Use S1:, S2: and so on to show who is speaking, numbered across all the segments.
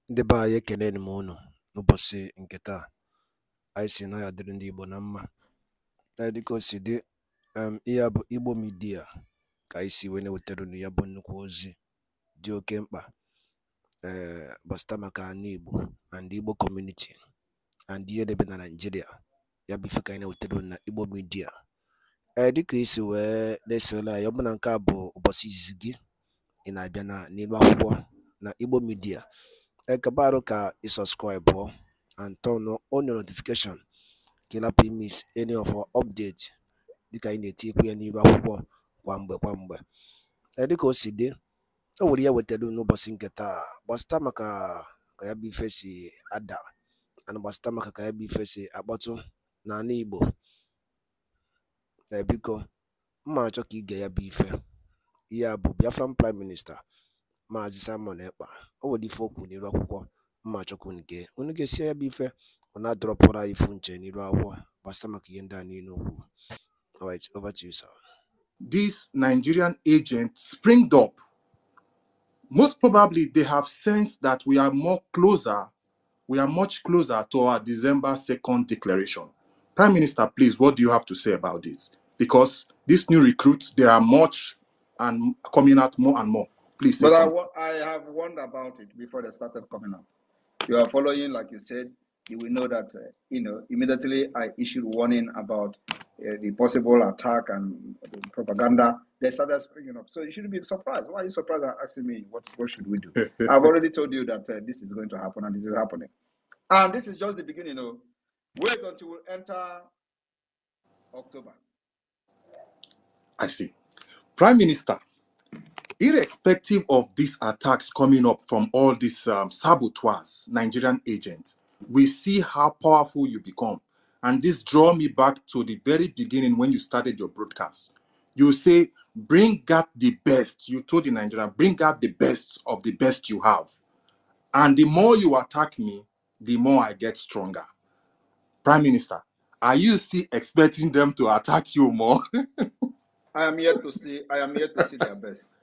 S1: Ndị be anyị ekeneni m unu n'ụbọchị nke taa. Anyị sị na ya dịrị ndị Igbo na mma. Dịka o si dị, ihe a bụ Igbo midia ka anyị si wee na-ewetara unu ya bụ nnukwu ozi dị oke mkpa gbasịta maka ana Igbo and Igbo community and ihe na-ebe na Nigeria. Ya bụ ife ka anyị na-ewetara unu na Igbo midia. Dịka isi wee na-esola anyị, ọ bụ na nke a bụ ụbọchị izizi gị ị na-abịa n'ilu akwụkwọ na Igbo midia, kabaru ka i subscribe and turn on your notification ka ị lapụ miss any of our update dịka anyị na-etikwu ya n'iru akwụkwọ kwa mgbe. Dịka o si dị, o nwere ya wetara n'ụbọchị nke taa gbasịta maka ka ya bụ ife si ada and gbasịta maka ka ya bụ ife si akpọtụ n'ala Igbo. Biko mma achọ ka ige ya bụ ife. Ihe a bụ Biafran Prime Minister MAZI Ekpa. O nwere ife okwu n'iru akwụkwọ mma achọ ka unu ga-esi ya bụ ife ọ na-adọrọpụrụ anyị ifu nche n'iru akwụkwọ gbasịta maka ihe ndị a niile okwu. All right, over to you, sir.
S2: These Nigerian agents springed up. Most probably they have sensed that we are much closer to our December 2nd declaration. Prime Minister, please, what do you have to say about this? Because these new recruits, there are much and coming out more and more. Please say something.
S3: I have warned about it before they started coming out. You are following, like you said, you will know that, immediately I issued warning about the possible attack and the propaganda. They started springing up. So you shouldn't be surprised. Why are you surprised and asking me what should we do? I've already told you that this is going to happen and this is happening. And this is just the beginning. Wait until we enter October.
S2: I see. Prime Minister, irrespective of these attacks coming up from all these saboteurs, Nigerian agents, we see how powerful you become. And this draw me back to the very beginning when you started your broadcast. You say, bring out the best. You told the Nigerian, bring out the best of the best you have. And the more you attack me, the more I get stronger. Prime Minister, are you still expecting them to attack you more?
S3: I am yet to see their best.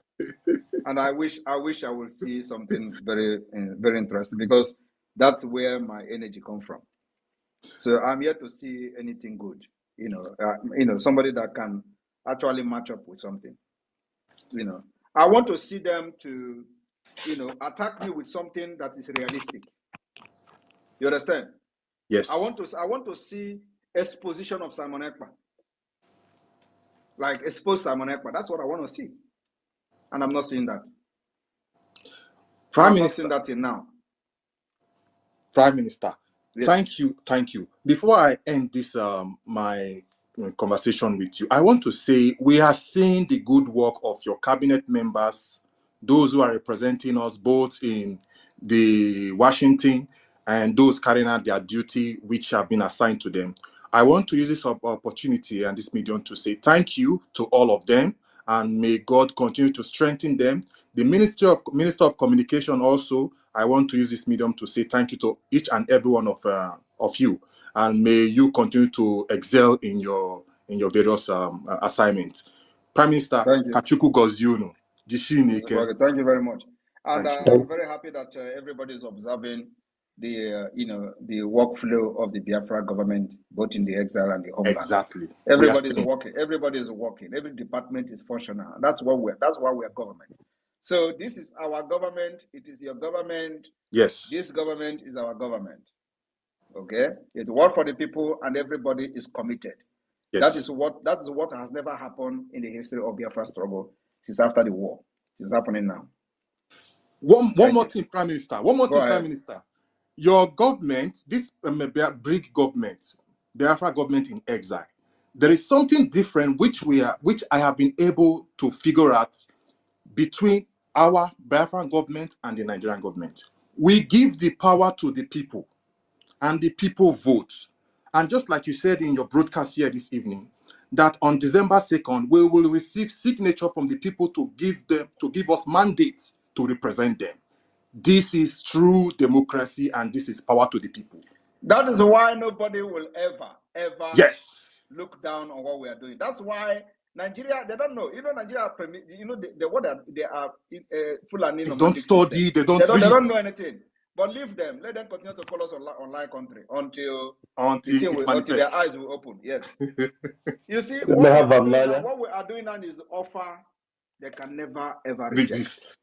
S3: And I wish I will see something very, very interesting, because that's where my energy comes from. So I'm yet to see anything good, somebody that can actually match up with something. I want to see them to, attack me with something that is realistic. You understand?
S2: Yes.
S3: I want to see exposition of Simon Ekpa. Like expose Simon Ekpa. That's what I want to see. And I'm not seeing that.
S2: Prime
S3: I'm
S2: Minister,
S3: not seeing that till now.
S2: Prime Minister,
S3: yes.
S2: Thank you. Before I end this my conversation with you, I want to say we are seeing the good work of your cabinet members, those who are representing us both in the Washington and those carrying out their duty which have been assigned to them. I want to use this opportunity and this medium to say thank you to all of them, and may God continue to strengthen them. The Minister of Communication also, I want to use this medium to say thank you to each and every one of you, and may you continue to excel in your various assignments. Prime Minister, Kachuku Goziunu.
S3: Thank you very much. And I'm very happy that everybody is observing the the workflow of the Biafra government, both in the exile and the homeland.
S2: Exactly.
S3: Everybody is working. Everybody is working. Every department is functional. That's why we're government. So this is our government. It is your government.
S2: Yes.
S3: This government is our government. Okay. It's work for the people, and everybody is committed.
S2: Yes.
S3: That is what has never happened in the history of Biafra struggle since after the war. It's happening now.
S2: One more thing, Prime Minister. Prime Minister. Your government, this big government, Biafra government in exile, there is something different which I have been able to figure out between our Biafran government and the Nigerian government. We give the power to the people, and the people vote. And just like you said in your broadcast here this evening, that on December 2nd, we will receive signature from the people to give us mandates to represent them. This is true democracy, and this is power to the people.
S3: That is why nobody will ever look down on what we are doing. That's why Nigeria, they don't know. Nigeria, they are Fulani.
S2: They don't study, they don't read.
S3: They don't know anything. But leave them. Let them continue to call us online country until their eyes will open. Yes. You see, what we are doing now is offer they can never ever resist.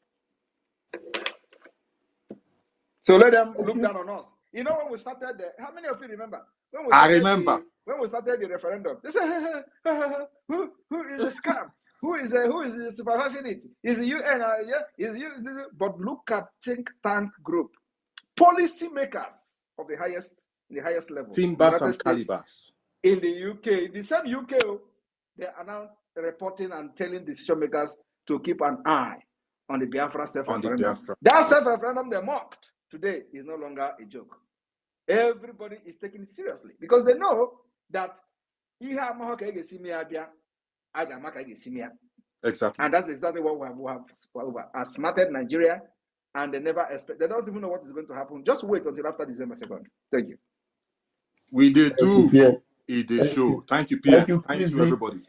S3: So let them look down on us. You know when we started how many of you remember? When we started the referendum, they said, who is a scam? Who is supervising it? Is the UN? Is you? But look at think tank group, policy makers of the highest level,
S2: Timbers and calibers.
S3: In the UK, the same UK, they are now reporting and telling decision makers to keep an eye on the Biafra self-referendum. That self-referendum they mocked today is no longer a joke. Everybody is taking it seriously because they know that
S2: exactly,
S3: and that's exactly what we have smarted Nigeria, and they never expect. They don't even know what is going to happen. Just wait until after December 2nd. Thank you.
S2: We did do a show. Thank you, PM. Thank you, everybody.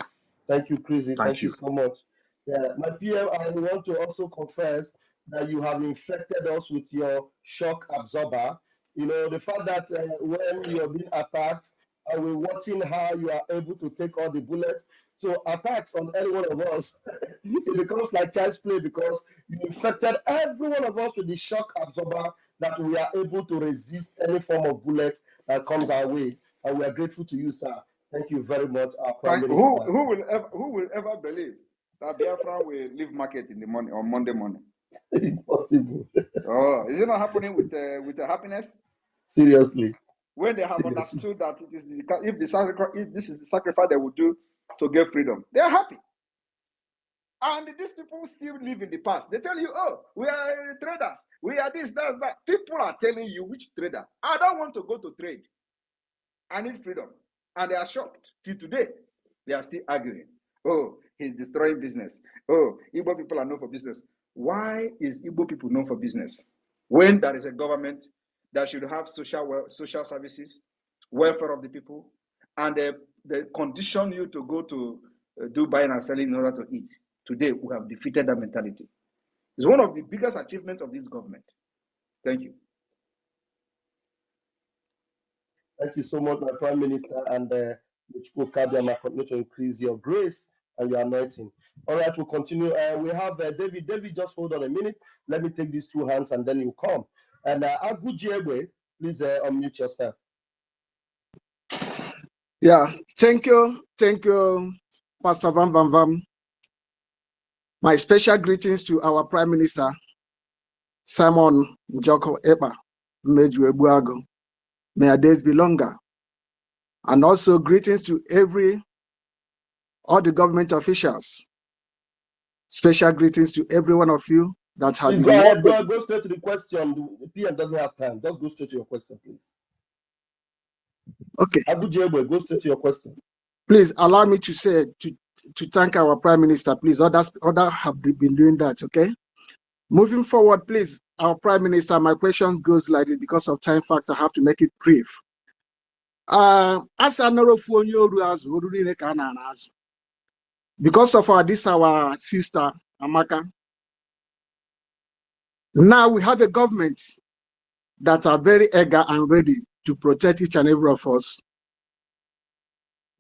S4: Thank you, Chrissy. Thank you so much. Yeah, my PM, I want to also confess that you have infected us with your shock absorber. You know, the fact that when you're being attacked, we're watching how you are able to take all the bullets. So attacks on any one of us, it becomes like child's play because you infected every one of us with the shock absorber that we are able to resist any form of bullet that comes our way. And we are grateful to you, sir. Thank you very much, our Prime Minister.
S3: Who will ever believe that Biafra will leave market in the morning on Monday morning?
S4: Impossible.
S3: Oh, is it not happening with the happiness?
S4: Seriously.
S3: When they have understood that if this is the sacrifice they will do to get freedom, they are happy. And these people still live in the past. They tell you, oh, we are traders. We are this, that. People are telling you which trader. I don't want to go to trade. I need freedom. And they are shocked. Till today, they are still arguing. Oh, he's destroying business. Oh, Igbo people are known for business. Why is Igbo people known for business? When there is a government that should have social services, welfare of the people, and they condition you to go to do buying and selling in order to eat. Today, we have defeated that mentality. It's one of the biggest achievements of this government. Thank you.
S4: Thank you so much, my Prime Minister, and continue to increase your grace and your anointing. All right, we'll continue. We have David. David, just hold on a minute. Let me take these two hands and then you come. And Agujegwe, please unmute yourself.
S5: Yeah, thank you, Pastor Van Van Van. My special greetings to our Prime Minister, Simon Njoko Ekpa, Meju Ebuago. May our days be longer. And also greetings to all the government officials. Special greetings to every one of you that have been.
S4: Go ahead, go straight to the question. The PM doesn't have time. Just go straight to your question, please.
S5: Okay.
S4: Agujegwe, go straight to your question.
S5: Please allow me to say to thank our Prime Minister. Please, others have been doing that. Okay. Moving forward, please, our Prime Minister. My question goes like this because of time factor. I have to make it brief. As because of our sister Amaka. Now we have a government that are very eager and ready to protect each and every of us.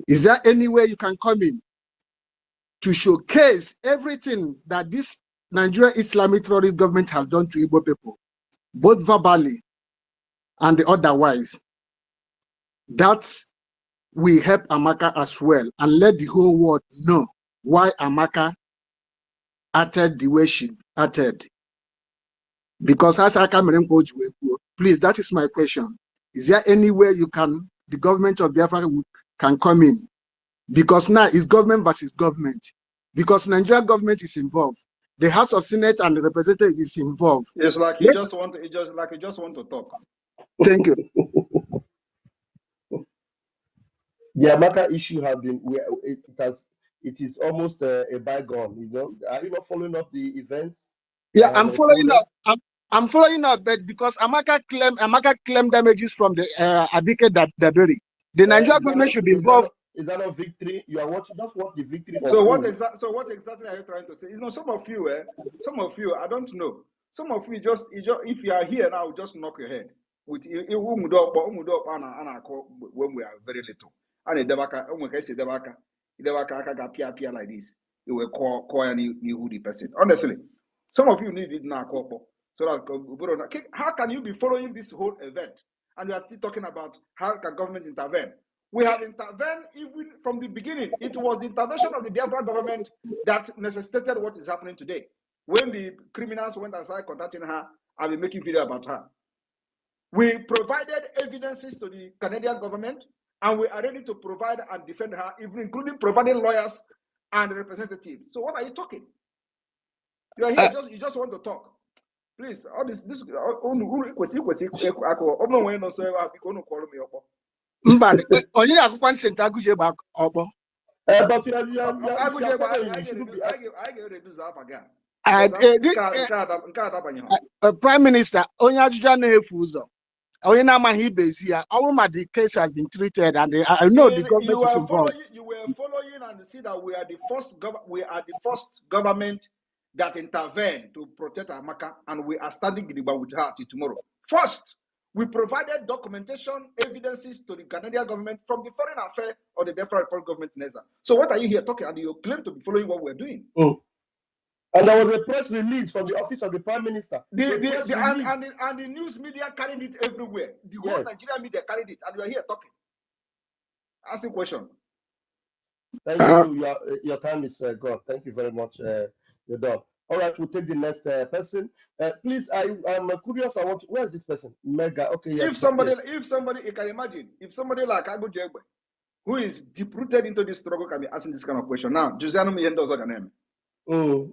S5: Is there any way you can come in to showcase everything that this Nigerian Islamic terrorist government has done to Igbo people, both verbally and otherwise? That will help Amaka as well and let the whole world know why Amaka acted the way she acted. Because as I come in, please, that is my question. Is there any way the government of Biafra can come in? Because now it's government versus government. Because Nigeria government is involved. The House of Senate and the representative is involved.
S3: It's like you just want to talk.
S5: Thank you.
S4: The Amaka issue has been it is almost a bygone. You know, are you not following up the events?
S5: Yeah, I'm following up. I'm following up, but because Amaka claimed damages from the Abike Daberi. The Nigerian government should be involved.
S4: Is that a victory? You are watching. Just what the victory.
S3: So what exactly are you trying to say? Some of you, I don't know. Some of you just if you are here now, just knock your head with when we are very little. And the debaka, when I say debaka appear like this, you will call any the person. Honestly, some of you need it now. So that how can you be following this whole event and you are still talking about how can government intervene? We have intervened even from the beginning. It was the intervention of the Biafra government that necessitated what is happening today. When the criminals went and started contacting her and been making video about her, we provided evidences to the Canadian government, and we are ready to provide and defend her, even including providing lawyers and representatives. So what are you talking? You are here, you just want to talk. Please, all this
S5: But only I can't send Aguje back.
S4: But you shouldn't be asking.
S5: Prime Minister, only Ajuja Nefuzo. Only now my Hibezia. All the case has been treated, and I know the government is involved.
S3: You were following and see that we are the first government that intervened to protect Amaka, and we are standing with her till tomorrow. First, we provided documentation, evidences to the Canadian government from the Foreign Affairs or the Biafra Republic government in Neza. So what are you here talking? And you claim to be following what we're doing.
S4: Oh. And there was a press release from the office of the Prime Minister.
S3: And the news media carried it everywhere. The whole Nigerian media carried it, and you are here talking. Ask a question.
S4: Thank you. Your time is gone. Thank you very much. You're done. All right, we'll take the next person. Please, I'm curious. Where is this person? Mega. Okay.
S3: If somebody, you can imagine, if somebody like Agu Jegbe, who is deep-rooted into this struggle, can be asking this kind of question. Now, Josiano Miyendo's name.
S4: Oh.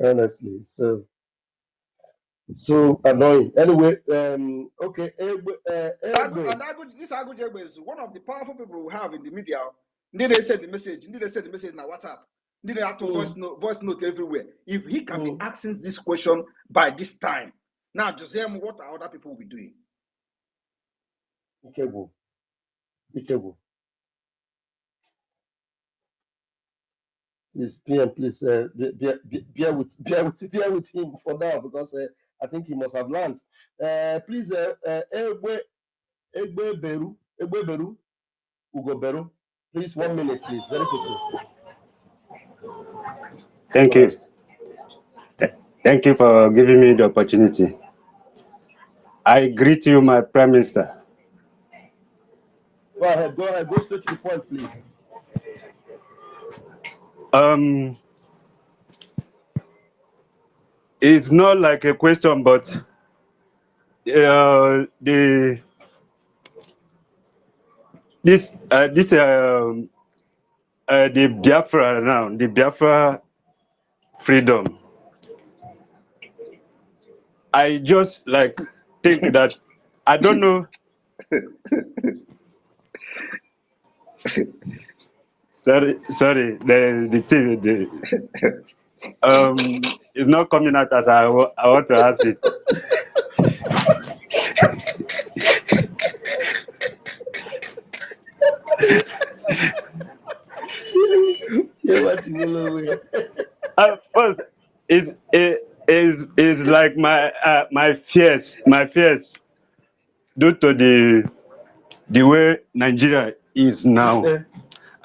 S4: Honestly, so annoying. Anyway, okay.
S3: This Agu Jegbe is one of the powerful people we have in the media. Did they send the message? Did they send the message now? WhatsApp? Did they have to voice note everywhere? If he can be asking this question by this time, now Josiah, what are other people will be doing?
S4: Ikebo. Please, PM, please bear with him for now, because I think he must have learned. Please, Egbe Beru, Ugo Beru. Please, 1 minute, please, very quickly.
S6: Thank you. Thank you for giving me the opportunity. I greet you, my Prime Minister.
S4: Go ahead. Go straight to the point, please.
S6: It's not like a question, but the Biafra now, the Biafra freedom. I just think that I don't know. Sorry. The thing, it's not coming out as I want to ask it. First, is like my fears due to the way Nigeria is now,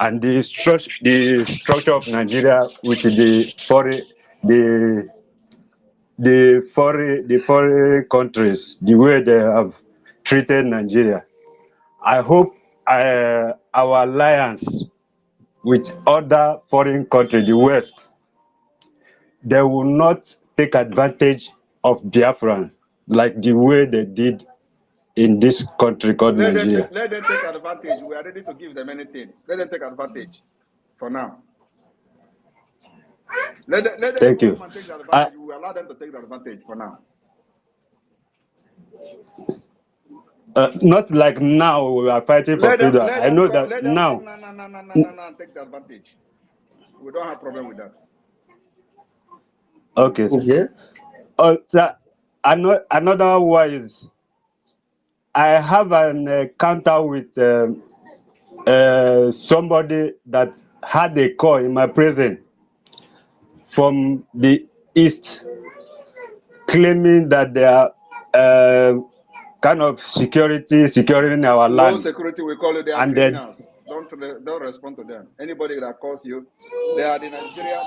S6: and the structure of Nigeria with the foreign countries, the way they have treated Nigeria. I hope our alliance with other foreign countries, the West, they will not take advantage of Biafran like the way they did in this country called Nigeria.
S3: Let them take advantage. We are ready to give them anything. Let them take advantage for now. Let them
S6: Thank you.
S3: take the advantage. We allow them to take the advantage for now.
S6: Not like now we are fighting for freedom. I know that now.
S3: No, take the advantage. We don't have problem with that.
S6: Okay, sir.
S4: Okay.
S6: Another one is I have an encounter with somebody that had a call in my presence from the East, claiming that they are kind of securing our
S3: No
S6: land.
S3: security, we call it, they are
S6: And then,
S3: criminals. Don't respond to them. Anybody that calls you, they are the Nigeria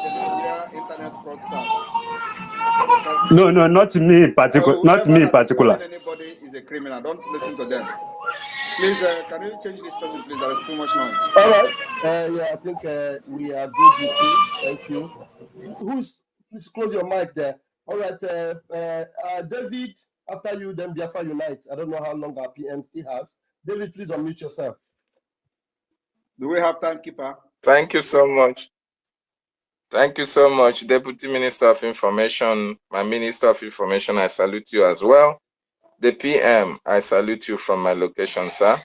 S3: internet fraudsters.
S6: no, not me in particular. Not
S3: Whoever
S6: me in
S3: that is calling
S6: particular.
S3: anybody is a criminal. Don't listen to them. Please, can you change this person, please? There is too much noise.
S4: All right. Yeah, I think we are good with you. Thank you. Please close your mic there. All right. David, after you, then Biafra Unite. I don't know how long our PM still has. David, please unmute yourself.
S3: Do we have timekeeper?
S7: Thank you so much. Thank you so much, Deputy Minister of Information. My Minister of Information, I salute you as well. The PM, I salute you from my location, sir.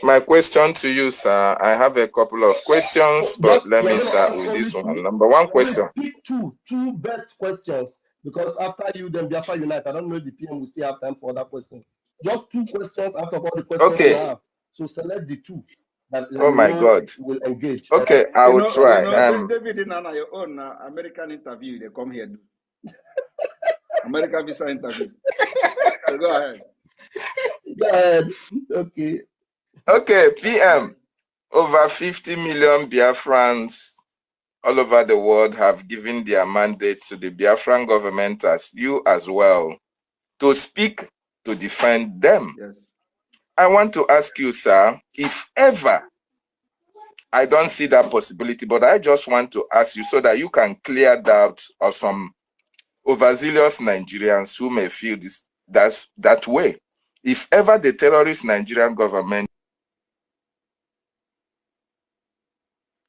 S7: My question to you, sir, I have a couple of questions, but let me start with this one. Number one question.
S4: Please pick two best questions, because after you, then Biafra Unite. I don't know if the PM will still have time for other questions. Just 2 questions out of all the questions you have. So select the 2 that
S7: oh my God
S4: will engage.
S7: Okay, I will try.
S3: David in your own American interview, they come here. American visa interview. So go ahead.
S4: Go ahead. Okay.
S7: Okay, PM. Over 50 million Biafrans all over the world have given their mandate to the Biafran government, as you as well, to speak, to defend them.
S3: Yes.
S7: I want to ask you, sir, if ever, I don't see that possibility, but I just want to ask you so that you can clear doubt of some overzealous Nigerians who may feel that way. If ever the terrorist Nigerian government...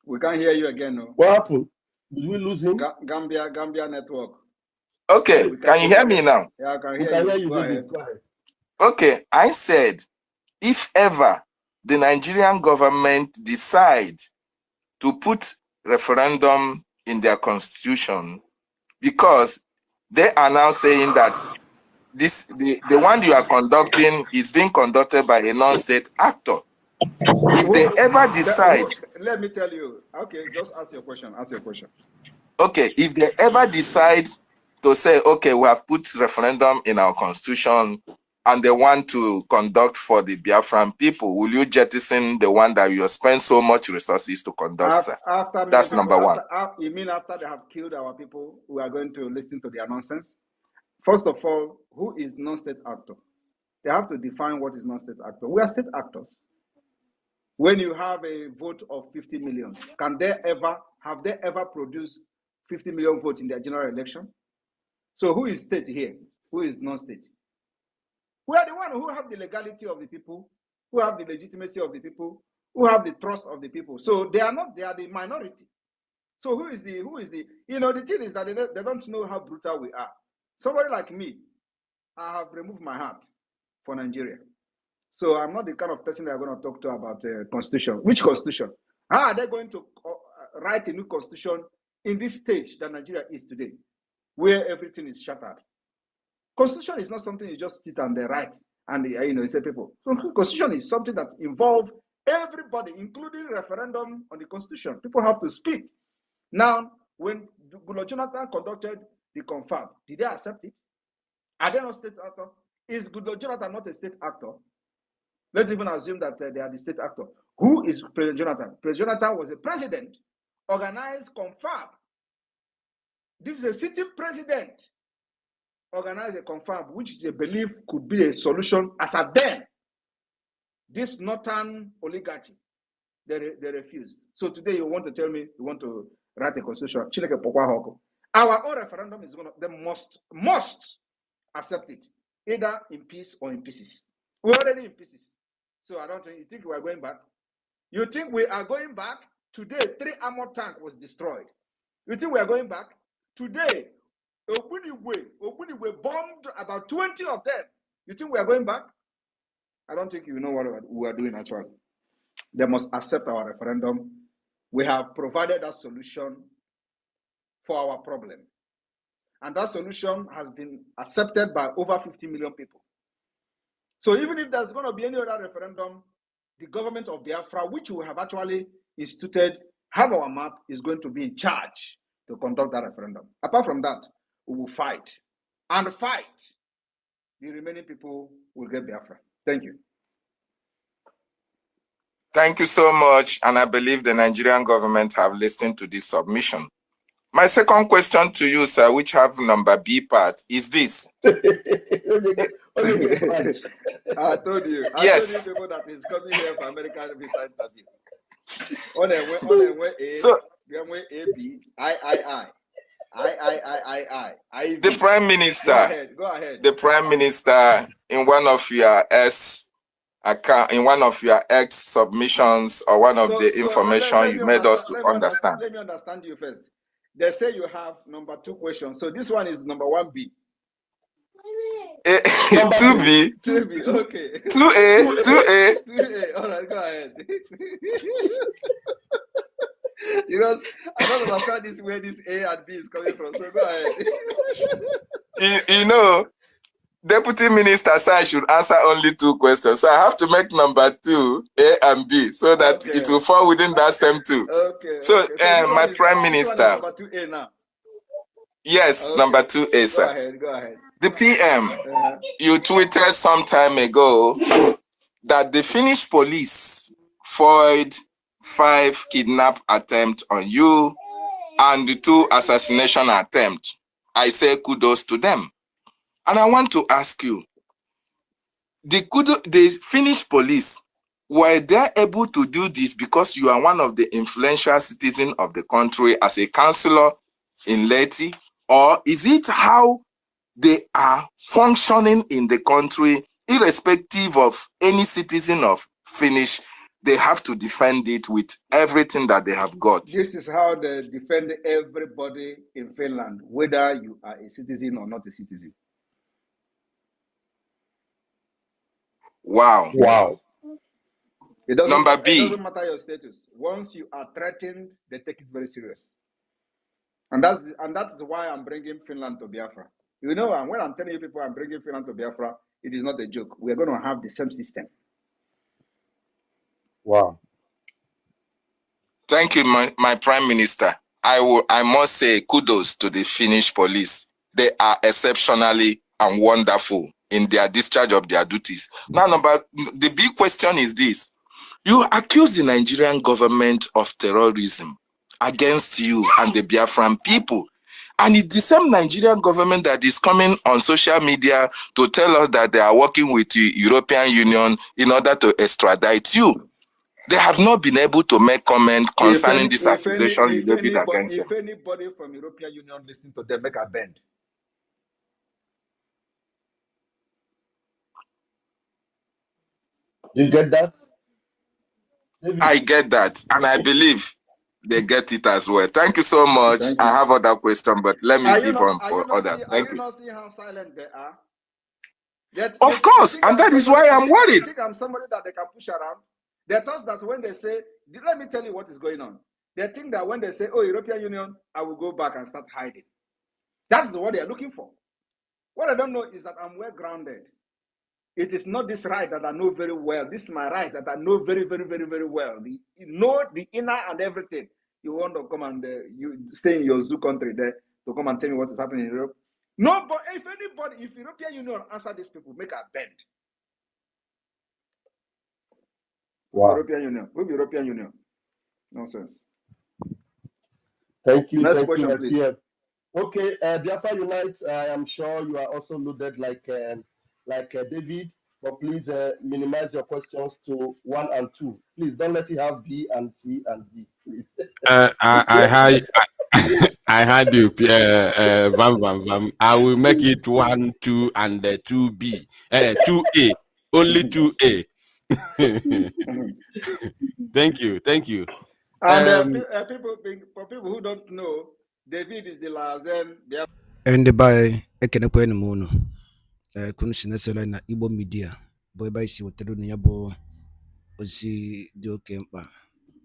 S3: We can't hear you again, no?
S4: What happened? Did we lose him?
S3: Gambia network.
S7: Okay, can you hear me now?
S3: Yeah, I can hear you.
S4: We can hear you,
S3: Go
S4: David.
S3: ahead.
S4: Go ahead.
S7: Okay, I said, if ever the Nigerian government decide to put referendum in their constitution, because they are now saying that the one you are conducting is being conducted by a non-state actor. If they ever decide...
S3: Let me tell you. Okay, just ask your question.
S7: Okay, if they ever decide to say, okay, we have put referendum in our constitution and they want to conduct for the Biafran people, will you jettison the one that you spend so much resources to conduct, sir? That's number one.
S3: You mean after they have killed our people, we are going to listen to their nonsense? First of all, who is non-state actor? They have to define what is non-state actor. We are state actors. When you have a vote of 50 million, have they ever produced 50 million votes in their general election? So who is state here? Who is non-state? We are the one who have the legality of the people, who have the legitimacy of the people, who have the trust of the people. So they are the minority. So who is the, the thing is that they don't know how brutal we are. Somebody like me, I have removed my heart for Nigeria. So I'm not the kind of person that are going to talk to about constitution. Which constitution? How are they going to write a new constitution in this stage that Nigeria is today, where everything is shattered? Constitution is not something you just sit and write and you say people. So constitution is something that involves everybody, including referendum on the constitution. People have to speak. Now, when Goodluck Jonathan conducted the confab, did they accept it? Are they not state actor? Is Goodluck Jonathan not a state actor? Let's even assume that they are the state actor. Who is President Jonathan? President Jonathan was a president, organized confab. This is a sitting president, organized a confab, which they believe could be a solution as at then. This northern oligarchy, they refused. So today you want to tell me you want to write a constitution. Our own referendum is going to, they must accept it, either in peace or in pieces. We're already in pieces. So I don't think, you think we are going back? You think we are going back? Today, 3 armored tanks was destroyed. You think we are going back? Today, Ogbunigwe bombed about 20 of them. You think we are going back? I don't think you know what we are doing actually. They must accept our referendum. We have provided a solution for our problem. And that solution has been accepted by over 50 million people. So even if there's going to be any other referendum, the government of Biafra, which we have actually instituted, have our map, is going to be in charge to conduct that referendum. Apart from that, we will fight. And fight. The remaining people will get Biafra. Thank you.
S7: Thank you so much. And I believe the Nigerian government have listened to this submission. My second question to you, sir, which have number B part, is this.
S3: I told you.
S7: Yes.
S3: I told you people that is coming here for American visa interview. So,
S7: the Prime Minister.
S3: Go ahead.
S7: The Prime Minister, in one of your X submissions or one of the information you made us to understand.
S3: Let me understand you first. They say you have number 2 question. So this one is number 1B.
S7: 2B.
S3: 2B, okay.
S7: 2A. 2A.
S3: 2A. All right, go ahead. Because I don't understand this where this A and B is coming from. So go
S7: ahead. you know, Deputy Minister said I should answer only 2 questions. So I have to make number 2, A and B, so that it will fall within that same 2.
S3: Okay.
S7: So, my Prime Minister.
S3: Number 2A now.
S7: Yes, number 2A, sir.
S3: Go ahead.
S7: The PM, you tweeted some time ago that the Finnish police foiled 5 kidnap attempts on you and the 2 assassination attempts. I say kudos to them. And I want to ask you, the Finnish police, were they able to do this because you are one of the influential citizens of the country as a councillor in Leti? Or is it how they are functioning in the country, irrespective of any citizen of Finnish, they have to defend it with everything that they have got?
S3: This is how they defend everybody in Finland, whether you are a citizen or not a citizen.
S7: Wow.
S3: Yes.
S7: Number B.
S3: It doesn't matter your status. Once you are threatened, they take it very serious. And that is why I'm bringing Finland to Biafra. You know, and when I'm telling you people I'm bringing Finland to Biafra, it is not a joke. We are going to have the same system.
S4: Wow.
S7: Thank you, my Prime Minister. I must say kudos to the Finnish police. They are exceptionally and wonderful in their discharge of their duties. Now, the big question is this. You accuse the Nigerian government of terrorism against you and the Biafran people. And it's the same Nigerian government that is coming on social media to tell us that they are working with the European Union in order to extradite you. They have not been able to make comment concerning this accusation you levied against them.
S3: If anybody from European Union listening to them, make a bend.
S4: You get that?
S7: I get that, and I believe they get it as well. Thank you so much. I have other questions, but let me give on for others. Thank you.
S3: Are you not seeing how silent they are?
S7: Of course, and that is why I'm worried.
S3: I think I'm somebody that they can push around. They thought that when they say, let me tell you what is going on. They think that when they say, oh, European Union, I will go back and start hiding. That's what they are looking for. What I don't know is that I'm well grounded. It is not this right that I know very well. This is my right that I know very, very, very, very well. You know the inner and everything. You want to come and you stay in your zoo country there to come and tell me what is happening in Europe. No, but if European Union answer these people, make a bend.
S4: Wow.
S3: European Union. Who be European Union? Nonsense.
S4: Thank you.
S3: Next
S4: Thank
S3: question,
S4: you,
S3: please.
S4: PM. Okay, Biafra Unite, I am sure you are also loaded like David, but please minimize your questions to 1 and 2. Please don't let it have B and C and D, please.
S8: I had you, Vam. I will make it 1, 2, and 2B, 2A, only 2A. Thank you.
S3: And for people who don't know, David is the Lazen.
S1: And by Ekenekwen Mono, Kunsinesela na Igbo media, boy by si wotero na yabo osi di okempa.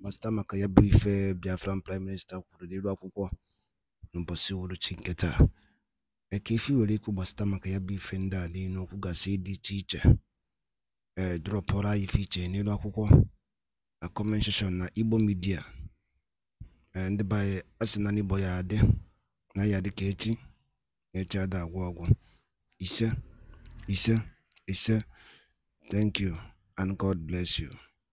S1: Master maka ya brief Biafran Prime Minister kwuru delu akwụkwọ n'ụbọchị wuru chinketa. Ekefi were ikwu master maka ya brief ndị a n'okwu gasị dị iche dropora ife iche n'elu akwụkwọ a comment section na Igbo media. And by asị na n'Igbo ya adị na ya dị ka echi. Echada agwagwa. Ise. Thank you and God bless you.